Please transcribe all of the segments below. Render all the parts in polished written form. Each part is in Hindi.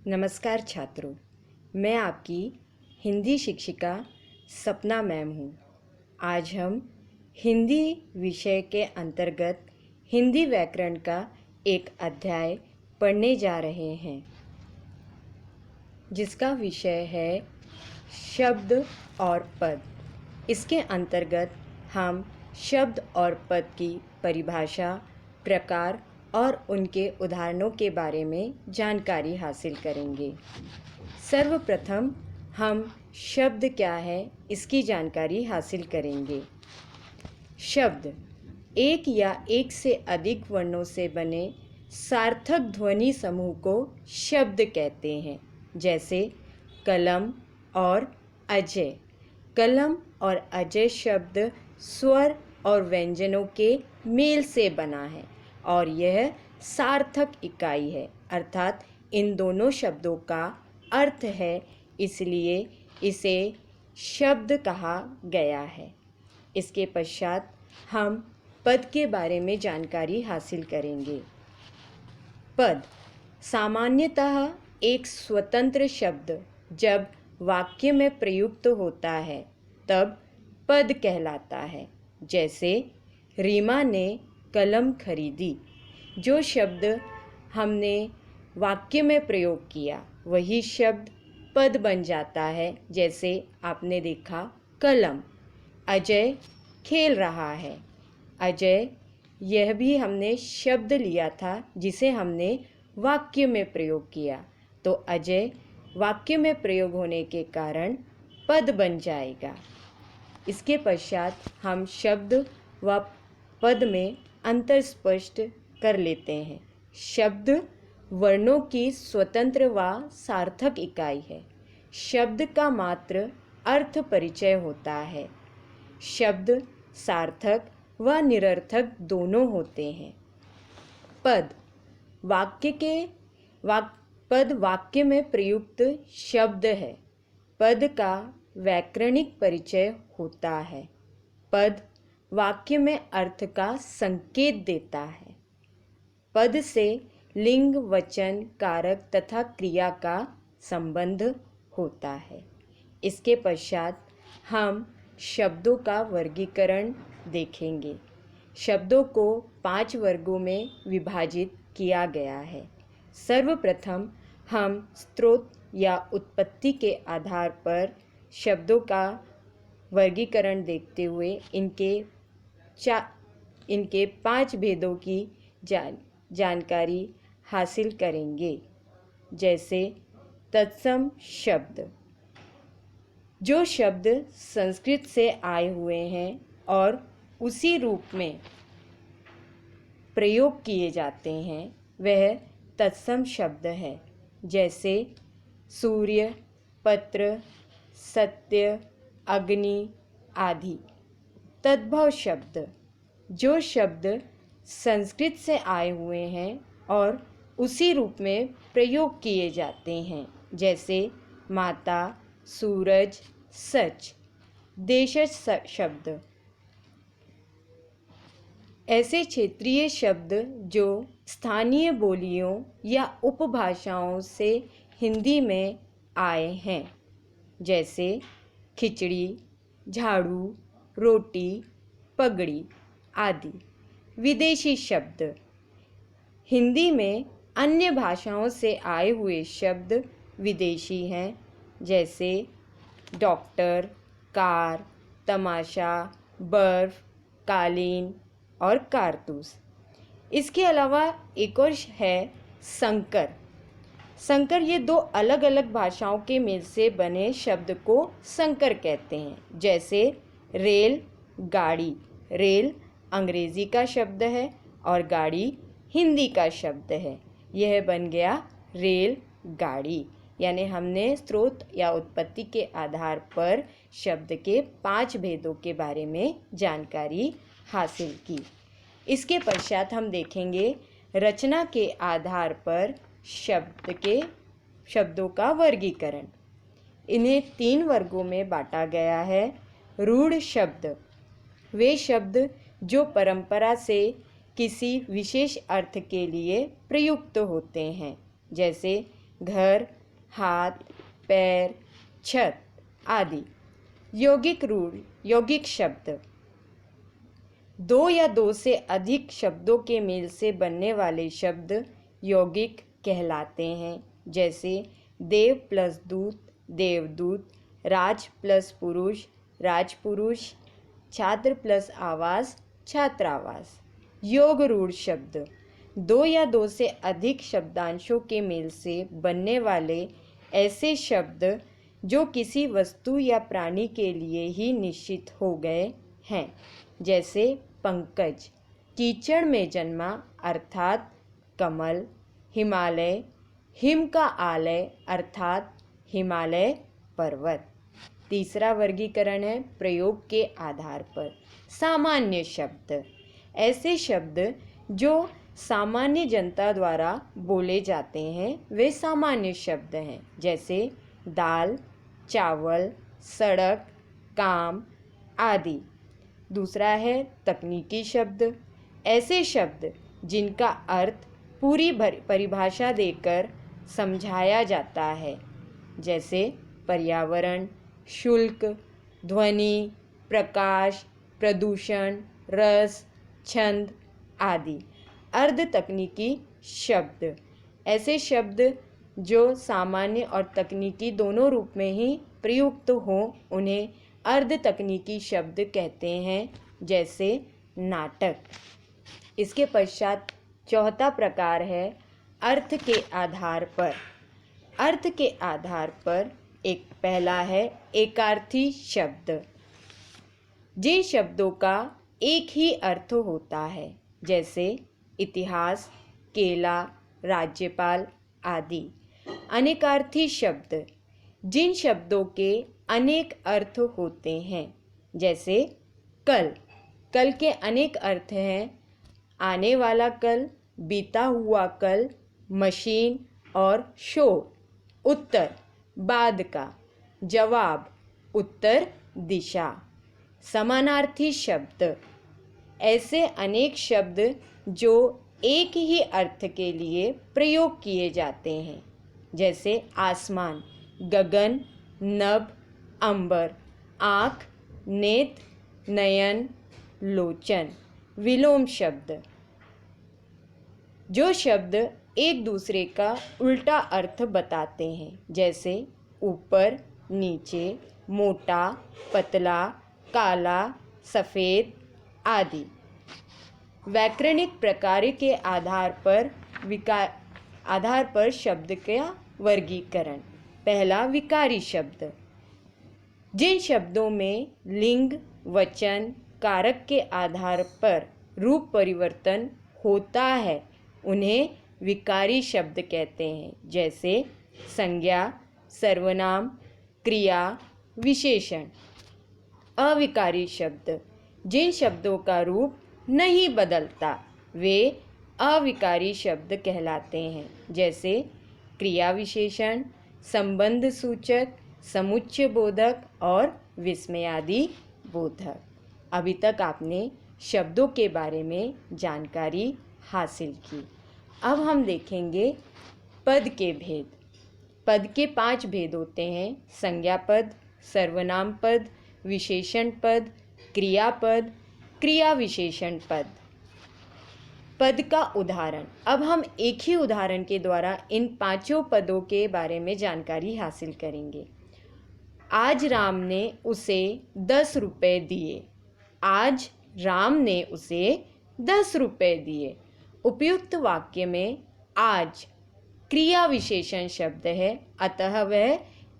नमस्कार छात्रों, मैं आपकी हिंदी शिक्षिका सपना मैम हूँ। आज हम हिंदी विषय के अंतर्गत हिंदी व्याकरण का एक अध्याय पढ़ने जा रहे हैं, जिसका विषय है शब्द और पद। इसके अंतर्गत हम शब्द और पद की परिभाषा, प्रकार और उनके उदाहरणों के बारे में जानकारी हासिल करेंगे। सर्वप्रथम हम शब्द क्या है इसकी जानकारी हासिल करेंगे। शब्द एक या एक से अधिक वर्णों से बने सार्थक ध्वनि समूह को शब्द कहते हैं, जैसे कलम और अजय। कलम और अजय शब्द स्वर और व्यंजनों के मेल से बना है और यह सार्थक इकाई है, अर्थात इन दोनों शब्दों का अर्थ है, इसलिए इसे शब्द कहा गया है। इसके पश्चात हम पद के बारे में जानकारी हासिल करेंगे। पद सामान्यतः एक स्वतंत्र शब्द जब वाक्य में प्रयुक्त होता है तब पद कहलाता है। जैसे रीमा ने कलम खरीदी। जो शब्द हमने वाक्य में प्रयोग किया वही शब्द पद बन जाता है। जैसे आपने देखा कलम। अजय खेल रहा है। अजय यह भी हमने शब्द लिया था जिसे हमने वाक्य में प्रयोग किया, तो अजय वाक्य में प्रयोग होने के कारण पद बन जाएगा। इसके पश्चात हम शब्द व पद में अंतर स्पष्ट कर लेते हैं। शब्द वर्णों की स्वतंत्र व सार्थक इकाई है। शब्द का मात्र अर्थ परिचय होता है। शब्द सार्थक व निरर्थक दोनों होते हैं। पद वाक्य में प्रयुक्त शब्द है। पद का व्याकरणिक परिचय होता है। पद वाक्य में अर्थ का संकेत देता है। पद से लिंग, वचन, कारक तथा क्रिया का संबंध होता है। इसके पश्चात हम शब्दों का वर्गीकरण देखेंगे। शब्दों को 5 वर्गों में विभाजित किया गया है। सर्वप्रथम हम स्रोत या उत्पत्ति के आधार पर शब्दों का वर्गीकरण देखते हुए इनके 5 भेदों की जानकारी हासिल करेंगे। जैसे तत्सम शब्द। जो शब्द संस्कृत से आए हुए हैं और उसी रूप में प्रयोग किए जाते हैं वह तत्सम शब्द है। जैसे सूर्य, पत्र, सत्य, अग्नि आदि। तद्भव शब्द। जो शब्द संस्कृत से आए हुए हैं और उसी रूप में प्रयोग किए जाते हैं, जैसे माता, सूरज, सच। देशज शब्द। ऐसे क्षेत्रीय शब्द जो स्थानीय बोलियों या उपभाषाओं से हिंदी में आए हैं, जैसे खिचड़ी, झाड़ू, रोटी, पगड़ी आदि। विदेशी शब्द। हिंदी में अन्य भाषाओं से आए हुए शब्द विदेशी हैं, जैसे डॉक्टर, कार, तमाशा, बर्फ, कालीन और कारतूस। इसके अलावा एक और है संकर। संकर ये 2 अलग अलग भाषाओं के मेल से बने शब्द को संकर कहते हैं। जैसे रेल, गाड़ी। रेल अंग्रेजी का शब्द है और गाड़ी हिंदी का शब्द है। यह बन गया रेल गाड़ी। यानी हमने स्रोत या उत्पत्ति के आधार पर शब्द के 5 भेदों के बारे में जानकारी हासिल की। इसके पश्चात हम देखेंगे रचना के आधार पर शब्दों का वर्गीकरण। इन्हें 3 वर्गों में बांटा गया है। रूढ़ शब्द। वे शब्द जो परंपरा से किसी विशेष अर्थ के लिए प्रयुक्त होते हैं, जैसे घर, हाथ, पैर, छत आदि। यौगिक रूढ़ यौगिक शब्द दो या दो से अधिक शब्दों के मेल से बनने वाले शब्द यौगिक कहलाते हैं। जैसे देव प्लस दूत, देवदूत, राज प्लस पुरुष, राजपुरुष, छात्र प्लस आवास, छात्रावास। योग रूढ़ शब्द दो या दो से अधिक शब्दांशों के मेल से बनने वाले ऐसे शब्द जो किसी वस्तु या प्राणी के लिए ही निश्चित हो गए हैं। जैसे पंकज कीचड़ में जन्मा अर्थात कमल, हिमालय हिम का आलय अर्थात हिमालय पर्वत। तीसरा वर्गीकरण है प्रयोग के आधार पर। सामान्य शब्द ऐसे शब्द जो सामान्य जनता द्वारा बोले जाते हैं वे सामान्य शब्द हैं। जैसे दाल, चावल, सड़क, काम आदि। दूसरा है तकनीकी शब्द ऐसे शब्द जिनका अर्थ पूरी परिभाषा देकर समझाया जाता है। जैसे पर्यावरण, शुल्क, ध्वनि, प्रकाश, प्रदूषण, रस, छंद आदि। अर्ध तकनीकी शब्द ऐसे शब्द जो सामान्य और तकनीकी दोनों रूप में ही प्रयुक्त हों उन्हें अर्ध तकनीकी शब्द कहते हैं। जैसे नाटक। इसके पश्चात चौथा प्रकार है अर्थ के आधार पर। अर्थ के आधार पर एक पहला है एकार्थी शब्द जिन शब्दों का एक ही अर्थ होता है। जैसे इतिहास, केला, राज्यपाल आदि। अनेकार्थी शब्द जिन शब्दों के अनेक अर्थ होते हैं। जैसे कल, कल के अनेक अर्थ हैं। आने वाला कल, बीता हुआ कल, मशीन और शोर। उत्तर, बाद का, जवाब, उत्तर दिशा। समानार्थी शब्द ऐसे अनेक शब्द जो एक ही अर्थ के लिए प्रयोग किए जाते हैं। जैसे आसमान, गगन, नभ, अंबर, आँख, नेत्र, नयन, लोचन। विलोम शब्द जो शब्द एक दूसरे का उल्टा अर्थ बताते हैं। जैसे ऊपर, नीचे, मोटा, पतला, काला, सफ़ेद आदि। व्याकरणिक प्रकार के आधार पर शब्द का वर्गीकरण। पहला विकारी शब्द जिन शब्दों में लिंग, वचन, कारक के आधार पर रूप परिवर्तन होता है उन्हें विकारी शब्द कहते हैं। जैसे संज्ञा, सर्वनाम, क्रिया, विशेषण। अविकारी शब्द जिन शब्दों का रूप नहीं बदलता वे अविकारी शब्द कहलाते हैं। जैसे क्रिया विशेषण, संबंध सूचक, समुच्चय बोधक और विस्मयादि बोधक। अभी तक आपने शब्दों के बारे में जानकारी हासिल की। अब हम देखेंगे पद के भेद। पद के 5 भेद होते हैं। संज्ञा पद, सर्वनाम पद, विशेषण पद, क्रियापद, क्रिया विशेषण पद। पद का उदाहरण। अब हम एक ही उदाहरण के द्वारा इन 5 पदों के बारे में जानकारी हासिल करेंगे। आज राम ने उसे 10 रुपये दिए। आज राम ने उसे 10 रुपये दिए। उपयुक्त वाक्य में आज क्रिया विशेषण शब्द है अतः वह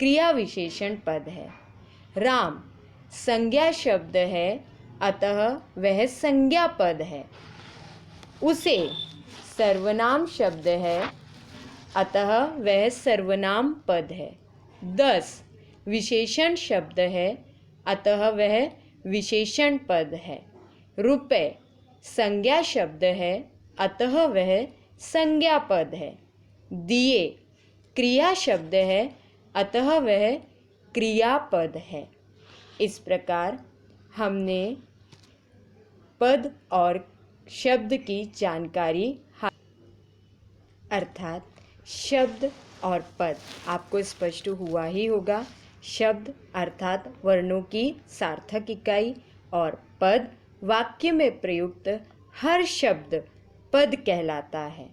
क्रिया विशेषण पद है। राम संज्ञा शब्द है अतः वह संज्ञा पद है। उसे सर्वनाम शब्द है अतः वह सर्वनाम पद है। 10 विशेषण शब्द है अतः वह विशेषण पद है। रुपए संज्ञा शब्द है अतः वह संज्ञा पद है। दिए क्रिया शब्द है अतः वह क्रियापद है। इस प्रकार हमने पद और शब्द की जानकारी अर्थात शब्द और पद आपको स्पष्ट हुआ ही होगा। शब्द अर्थात वर्णों की सार्थक इकाई और पद वाक्य में प्रयुक्त हर शब्द पद कहलाता है।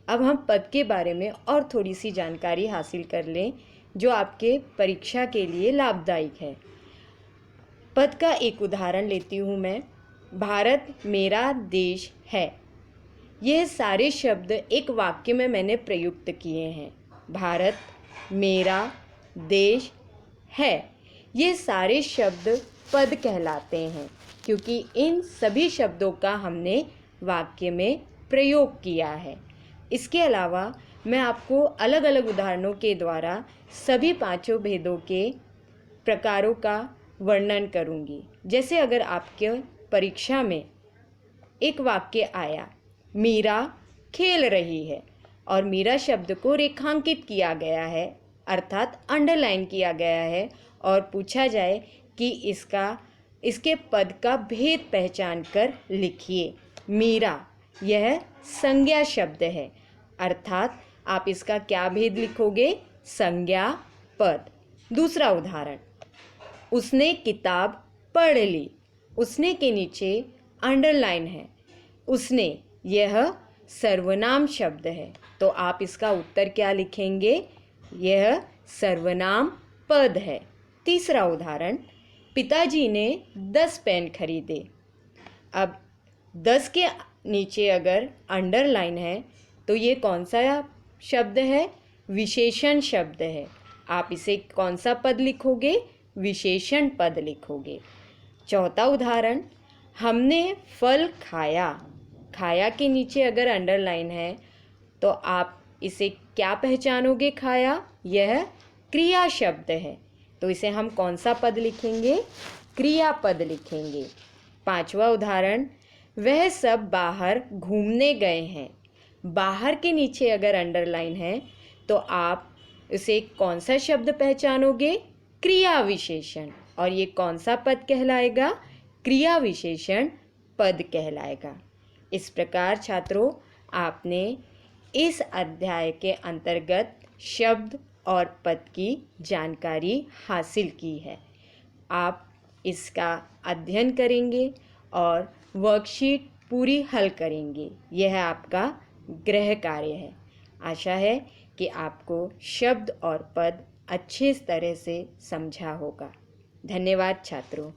अब हम पद के बारे में और थोड़ी सी जानकारी हासिल कर लें जो आपके परीक्षा के लिए लाभदायक है। पद का एक उदाहरण लेती हूँ मैं। भारत मेरा देश है। यह सारे शब्द एक वाक्य में मैंने प्रयुक्त किए हैं। भारत मेरा देश है, ये सारे शब्द पद कहलाते हैं क्योंकि इन सभी शब्दों का हमने वाक्य में प्रयोग किया है। इसके अलावा मैं आपको अलग अलग उदाहरणों के द्वारा सभी पांचों भेदों के प्रकारों का वर्णन करूंगी। जैसे अगर आपके परीक्षा में एक वाक्य आया, मीरा खेल रही है, और मीरा शब्द को रेखांकित किया गया है अर्थात अंडरलाइन किया गया है, और पूछा जाए कि इसके पद का भेद पहचान कर लिखिए। मीरा यह संज्ञा शब्द है, अर्थात आप इसका क्या भेद लिखोगे? संज्ञा पद। दूसरा उदाहरण, उसने किताब पढ़ ली। उसने के नीचे अंडरलाइन है। उसने यह सर्वनाम शब्द है, तो आप इसका उत्तर क्या लिखेंगे? यह सर्वनाम पद है। तीसरा उदाहरण, पिताजी ने 10 पेन खरीदे। अब 10 के नीचे अगर अंडरलाइन है तो ये कौन सा शब्द है? विशेषण शब्द है। आप इसे कौन सा पद लिखोगे? विशेषण पद लिखोगे। चौथा उदाहरण, हमने फल खाया। खाया के नीचे अगर अंडरलाइन है तो आप इसे क्या पहचानोगे? खाया यह क्रिया शब्द है, तो इसे हम कौन सा पद लिखेंगे? क्रियापद लिखेंगे। पांचवा उदाहरण, वह सब बाहर घूमने गए हैं। बाहर के नीचे अगर अंडरलाइन है तो आप इसे कौन सा शब्द पहचानोगे? क्रिया विशेषण, और ये कौन सा पद कहलाएगा? क्रिया विशेषण पद कहलाएगा। इस प्रकार छात्रों, आपने इस अध्याय के अंतर्गत शब्द और पद की जानकारी हासिल की है। आप इसका अध्ययन करेंगे और वर्कशीट पूरी हल करेंगे। यह आपका गृह कार्य है। आशा है कि आपको शब्द और पद अच्छे तरह से समझा होगा। धन्यवाद छात्रों।